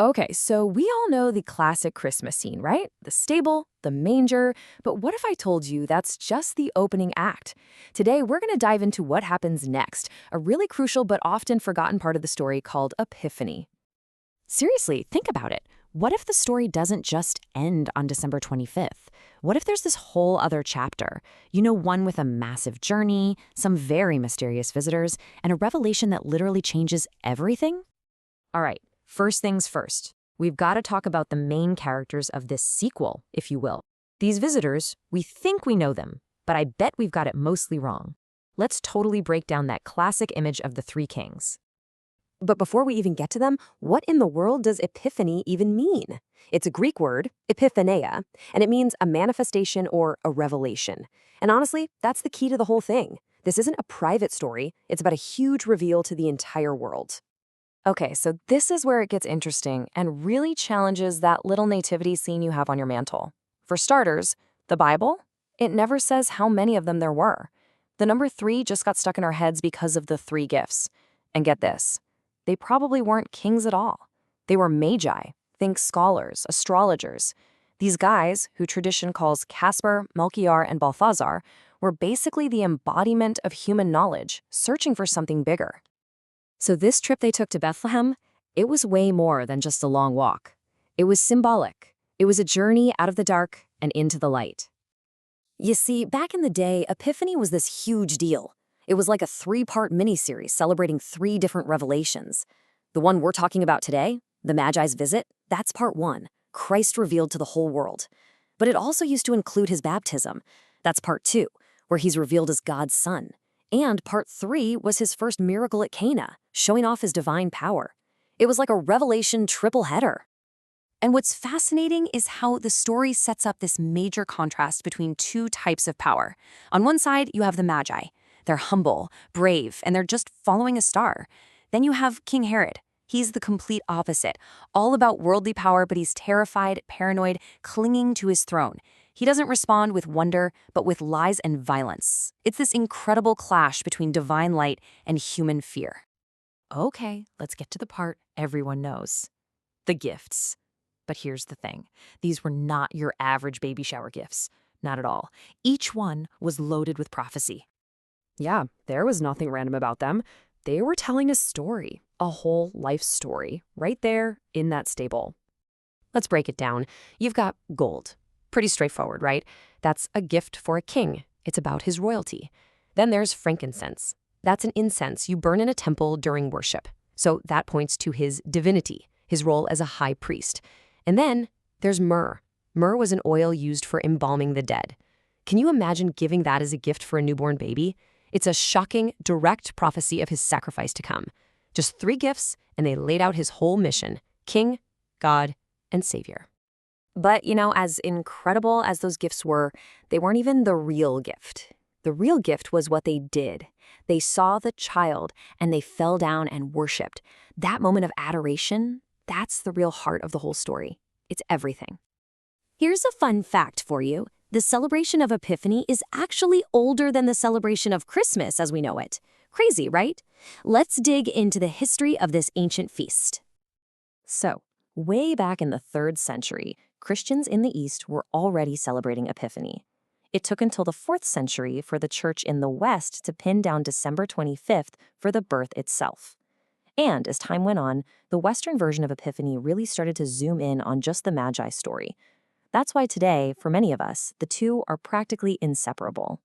Okay, so we all know the classic Christmas scene, right? The stable, the manger. But what if I told you that's just the opening act? Today, we're going to dive into what happens next, a really crucial but often forgotten part of the story called Epiphany. Seriously, think about it. What if the story doesn't just end on December 25th? What if there's this whole other chapter? One with a massive journey, some very mysterious visitors, and a revelation that literally changes everything? All right, first things first. We've got to talk about the main characters of this sequel, if you will. These visitors, we think we know them, but I bet we've got it mostly wrong. Let's totally break down that classic image of the three kings. But before we even get to them, what in the world does epiphany even mean? It's a Greek word, epiphaneia, and it means a manifestation or a revelation. And honestly, that's the key to the whole thing. This isn't a private story, it's about a huge reveal to the entire world. Okay, so this is where it gets interesting and really challenges that little nativity scene you have on your mantle. For starters, the Bible, it never says how many of them there were. The number 3 just got stuck in our heads because of the 3 gifts. And get this, they probably weren't kings at all. They were magi, think scholars, astrologers. These guys, who tradition calls Caspar, Melchior, and Balthazar, were basically the embodiment of human knowledge, searching for something bigger. So this trip they took to Bethlehem, it was way more than just a long walk. It was symbolic. It was a journey out of the dark and into the light. You see, back in the day, Epiphany was this huge deal. It was like a 3-part miniseries celebrating 3 different revelations. The one we're talking about today, the Magi's visit, that's part 1, Christ revealed to the whole world. But it also used to include his baptism. That's part 2, where he's revealed as God's son. And part 3 was his first miracle at Cana, showing off his divine power. It was like a revelation triple header. And what's fascinating is how the story sets up this major contrast between 2 types of power. On one side, you have the Magi. They're humble, brave, and they're just following a star. Then you have King Herod. He's the complete opposite, all about worldly power, but he's terrified, paranoid, clinging to his throne. He doesn't respond with wonder, but with lies and violence. It's this incredible clash between divine light and human fear. Okay, let's get to the part everyone knows. The gifts. But here's the thing. These were not your average baby shower gifts. Not at all. Each one was loaded with prophecy. Yeah, there was nothing random about them. They were telling a story, a whole life story, right there in that stable. Let's break it down. You've got gold. Pretty straightforward, right? That's a gift for a king. It's about his royalty. Then there's frankincense. That's an incense you burn in a temple during worship. So that points to his divinity, his role as a high priest. And then there's myrrh. Myrrh was an oil used for embalming the dead. Can you imagine giving that as a gift for a newborn baby? It's a shocking, direct prophecy of his sacrifice to come. Just 3 gifts, and they laid out his whole mission: king, God, and savior. But, as incredible as those gifts were, they weren't even the real gift. The real gift was what they did. They saw the child, and they fell down and worshipped. That moment of adoration, that's the real heart of the whole story. It's everything. Here's a fun fact for you. The celebration of Epiphany is actually older than the celebration of Christmas as we know it. Crazy, right? Let's dig into the history of this ancient feast. So, way back in the 3rd century, Christians in the East were already celebrating Epiphany. It took until the 4th century for the church in the West to pin down December 25th for the birth itself. And as time went on, the Western version of Epiphany really started to zoom in on just the Magi story. That's why today, for many of us, the two are practically inseparable.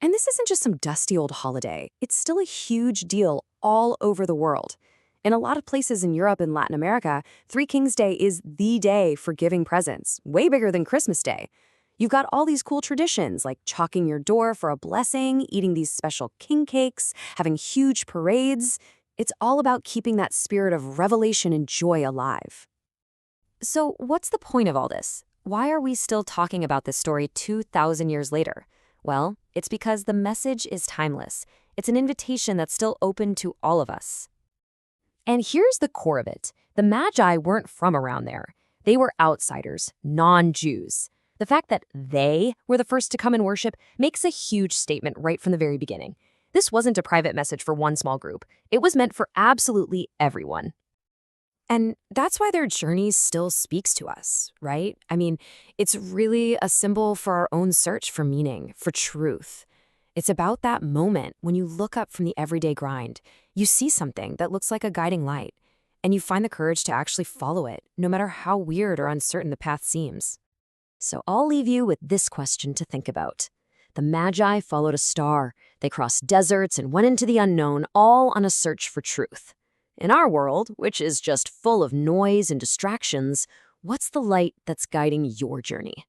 And this isn't just some dusty old holiday. It's still a huge deal all over the world. In a lot of places in Europe and Latin America, Three Kings Day is the day for giving presents, way bigger than Christmas Day. You've got all these cool traditions like chalking your door for a blessing, eating these special king cakes, having huge parades. It's all about keeping that spirit of revelation and joy alive. So what's the point of all this? Why are we still talking about this story 2,000 years later? Well, it's because the message is timeless. It's an invitation that's still open to all of us. And here's the core of it. The Magi weren't from around there. They were outsiders, non-Jews. The fact that they were the first to come and worship makes a huge statement right from the very beginning. This wasn't a private message for one small group. It was meant for absolutely everyone. And that's why their journey still speaks to us, right? I mean, it's really a symbol for our own search for meaning, for truth. It's about that moment when you look up from the everyday grind, you see something that looks like a guiding light, and you find the courage to actually follow it, no matter how weird or uncertain the path seems. So I'll leave you with this question to think about. The Magi followed a star. They crossed deserts and went into the unknown, all on a search for truth. In our world, which is just full of noise and distractions, what's the light that's guiding your journey?